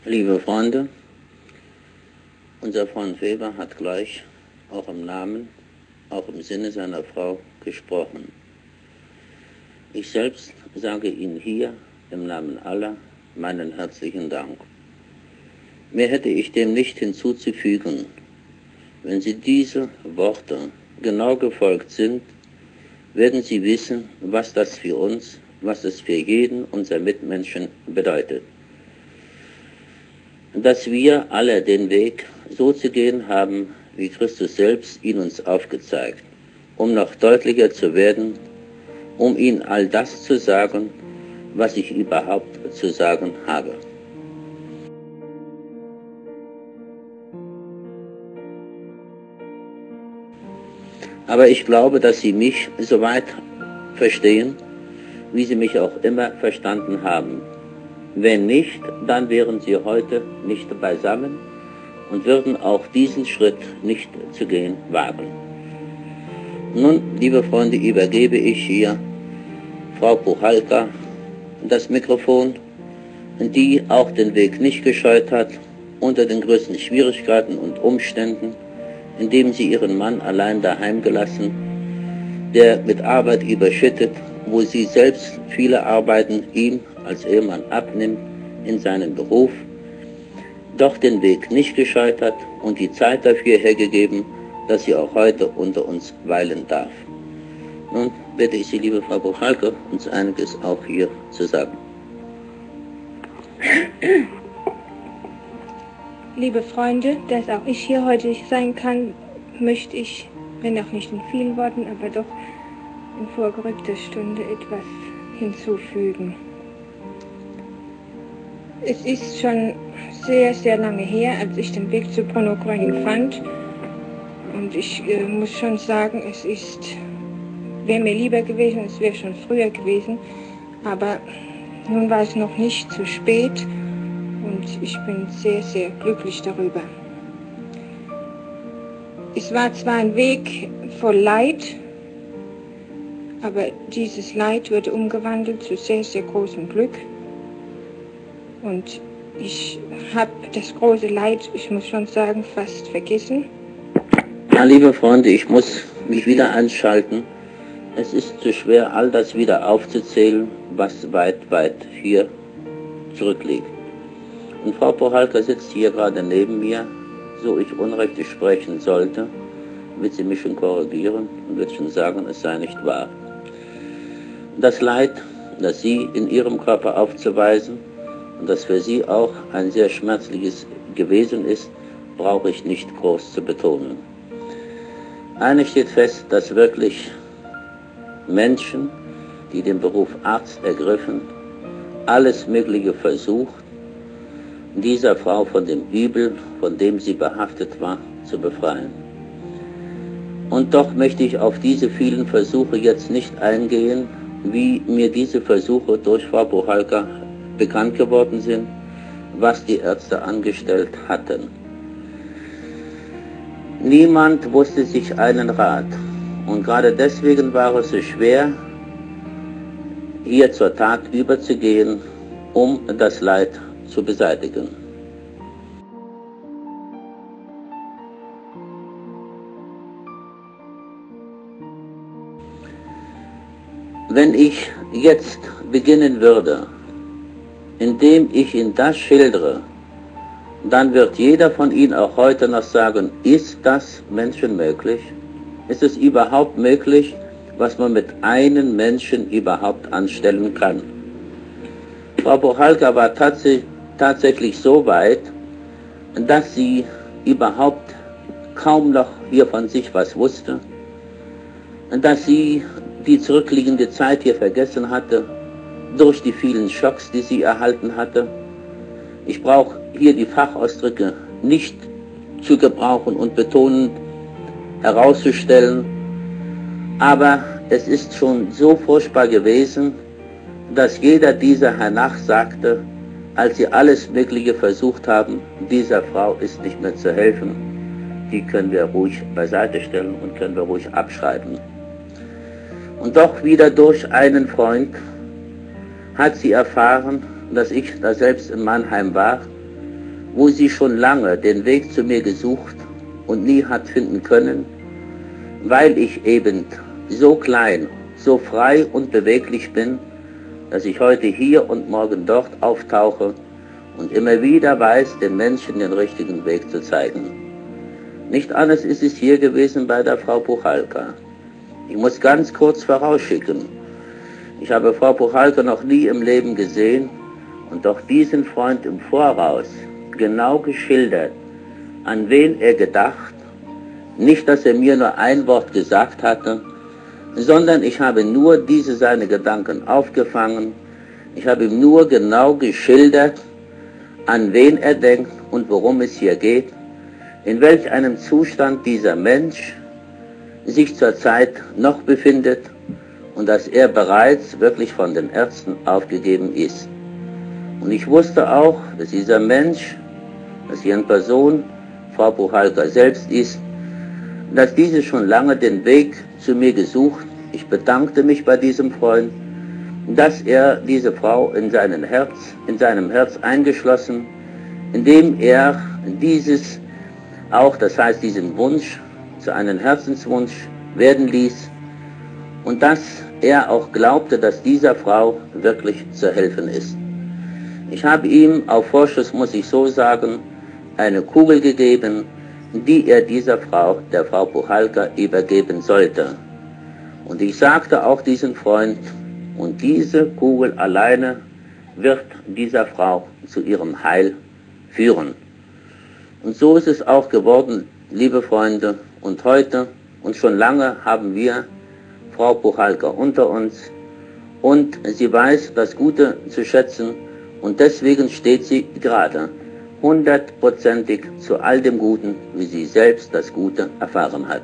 Liebe Freunde, unser Freund Weber hat gleich auch im Namen, auch im Sinne seiner Frau gesprochen. Ich selbst sage Ihnen hier im Namen aller meinen herzlichen Dank. Mehr hätte ich dem nicht hinzuzufügen. Wenn Sie diese Worte genau gefolgt sind, werden Sie wissen, was das für uns, was es für jeden unserer Mitmenschen bedeutet. Dass wir alle den Weg so zu gehen haben, wie Christus selbst ihn uns aufgezeigt, um noch deutlicher zu werden, um ihnen all das zu sagen, was ich überhaupt zu sagen habe. Aber ich glaube, dass Sie mich soweit verstehen, wie Sie mich auch immer verstanden haben. Wenn nicht, dann wären Sie heute nicht beisammen und würden auch diesen Schritt nicht zu gehen wagen. Nun, liebe Freunde, übergebe ich hier Frau Puchalka das Mikrofon, die auch den Weg nicht gescheut hat, unter den größten Schwierigkeiten und Umständen, indem sie ihren Mann allein daheim gelassen, der mit Arbeit überschüttet, wo sie selbst viele Arbeiten ihm als Ehemann abnimmt in seinen Beruf, doch den Weg nicht gescheut hat und die Zeit dafür hergegeben, dass sie auch heute unter uns weilen darf. Nun bitte ich Sie, liebe Frau Puchalka, uns einiges auch hier zu sagen. Liebe Freunde, dass auch ich hier heute sein kann, möchte ich, wenn auch nicht in vielen Worten, aber doch in vorgerückter Stunde etwas hinzufügen. Es ist schon sehr, sehr lange her, als ich den Weg zu Bruno Gröning fand. Und ich muss schon sagen, wäre mir lieber gewesen, es wäre schon früher gewesen. Aber nun war es noch nicht zu spät und ich bin sehr, sehr glücklich darüber. Es war zwar ein Weg voll Leid, aber dieses Leid wurde umgewandelt zu sehr, sehr großem Glück. Und ich habe das große Leid, ich muss schon sagen, fast vergessen. Ja, liebe Freunde, ich muss mich wieder einschalten. Es ist zu schwer, all das wieder aufzuzählen, was weit, weit hier zurückliegt. Und Frau Puchalka sitzt hier gerade neben mir, so ich unrecht sprechen sollte, wird sie mich schon korrigieren und wird schon sagen, es sei nicht wahr. Das Leid, das sie in ihrem Körper aufzuweisen und das für sie auch ein sehr schmerzliches gewesen ist, brauche ich nicht groß zu betonen. Eines steht fest, dass wirklich Menschen, die den Beruf Arzt ergriffen, alles Mögliche versucht, dieser Frau von dem Übel, von dem sie behaftet war, zu befreien. Und doch möchte ich auf diese vielen Versuche jetzt nicht eingehen, wie mir diese Versuche durch Frau Puchalka bekannt geworden sind, was die Ärzte angestellt hatten. Niemand wusste sich einen Rat und gerade deswegen war es so schwer, hier zur Tat überzugehen, um das Leid zu beseitigen. Wenn ich jetzt beginnen würde, indem ich Ihnen das schildere, dann wird jeder von Ihnen auch heute noch sagen, ist das menschenmöglich? Ist es überhaupt möglich, was man mit einem Menschen überhaupt anstellen kann? Frau Puchalka war tatsächlich so weit, dass sie überhaupt kaum noch hier von sich was wusste, dass sie die zurückliegende Zeit hier vergessen hatte, durch die vielen Schocks, die sie erhalten hatte. Ich brauche hier die Fachausdrücke nicht zu gebrauchen und betonend herauszustellen, aber es ist schon so furchtbar gewesen, dass jeder dieser hernach sagte, als sie alles Mögliche versucht haben, dieser Frau ist nicht mehr zu helfen, die können wir ruhig beiseite stellen und können wir ruhig abschreiben. Und doch wieder durch einen Freund hat sie erfahren, dass ich da selbst in Mannheim war wo sie schon lange den Weg zu mir gesucht und nie hat finden können, weil ich eben so klein, so frei und beweglich bin, dass ich heute hier und morgen dort auftauche und immer wieder weiß, den Menschen den richtigen Weg zu zeigen. Nicht anders ist es hier gewesen bei der Frau Puchalka. Ich muss ganz kurz vorausschicken, ich habe Frau Puchalka noch nie im Leben gesehen und doch diesen Freund im Voraus genau geschildert, an wen er gedacht, nicht, dass er mir nur ein Wort gesagt hatte, sondern ich habe nur diese seine Gedanken aufgefangen, ich habe ihm nur genau geschildert, an wen er denkt und worum es hier geht, in welch einem Zustand dieser Mensch sich zurzeit noch befindet und dass er bereits wirklich von den Ärzten aufgegeben ist. Und ich wusste auch, dass dieser Mensch, dass hier eine Person, Frau Puchalka selbst ist, dass diese schon lange den Weg zu mir gesucht. Ich bedankte mich bei diesem Freund, dass er diese Frau in seinem Herz eingeschlossen, indem er dieses auch, das heißt diesen Wunsch zu einem Herzenswunsch werden ließ und dass er auch glaubte, dass dieser Frau wirklich zu helfen ist. Ich habe ihm auf Vorschuss, muss ich so sagen, eine Kugel gegeben, die er dieser Frau, der Frau Puchalka, übergeben sollte. Und ich sagte auch diesem Freund, und diese Kugel alleine wird dieser Frau zu ihrem Heil führen. Und so ist es auch geworden, liebe Freunde, und heute und schon lange haben wir Frau Puchalka unter uns und sie weiß das Gute zu schätzen und deswegen steht sie gerade 100%ig zu all dem Guten, wie sie selbst das Gute erfahren hat.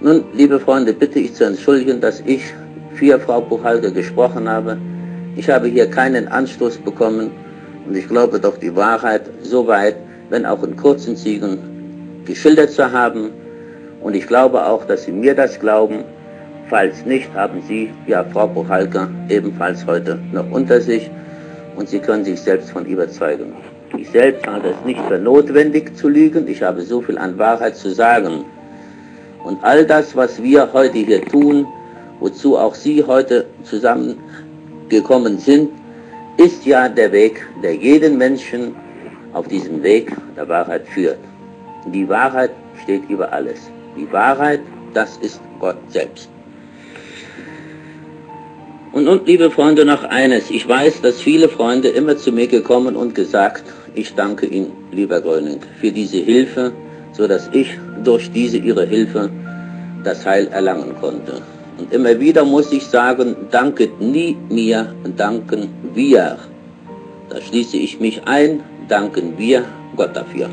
Nun, liebe Freunde, bitte ich zu entschuldigen, dass ich für Frau Puchalka gesprochen habe. Ich habe hier keinen Anstoß bekommen und ich glaube doch die Wahrheit soweit, wenn auch in kurzen Zügen, geschildert zu haben. Und ich glaube auch, dass Sie mir das glauben. Falls nicht, haben Sie, ja, Frau Puchalka ebenfalls heute noch unter sich und Sie können sich selbst von überzeugen. Ich selbst halte es nicht für notwendig zu lügen. Ich habe so viel an Wahrheit zu sagen. Und all das, was wir heute hier tun, wozu auch Sie heute zusammengekommen sind, ist ja der Weg, der jeden Menschen auf diesem Weg der Wahrheit führt. Die Wahrheit steht über alles. Die Wahrheit, das ist Gott selbst. Und liebe Freunde, noch eines. Ich weiß, dass viele Freunde immer zu mir gekommen und gesagt, ich danke Ihnen, lieber Gröning, für diese Hilfe, sodass ich durch diese Ihre Hilfe das Heil erlangen konnte. Und immer wieder muss ich sagen, danket nie mir, danken wir. Da schließe ich mich ein, danken wir Gott dafür.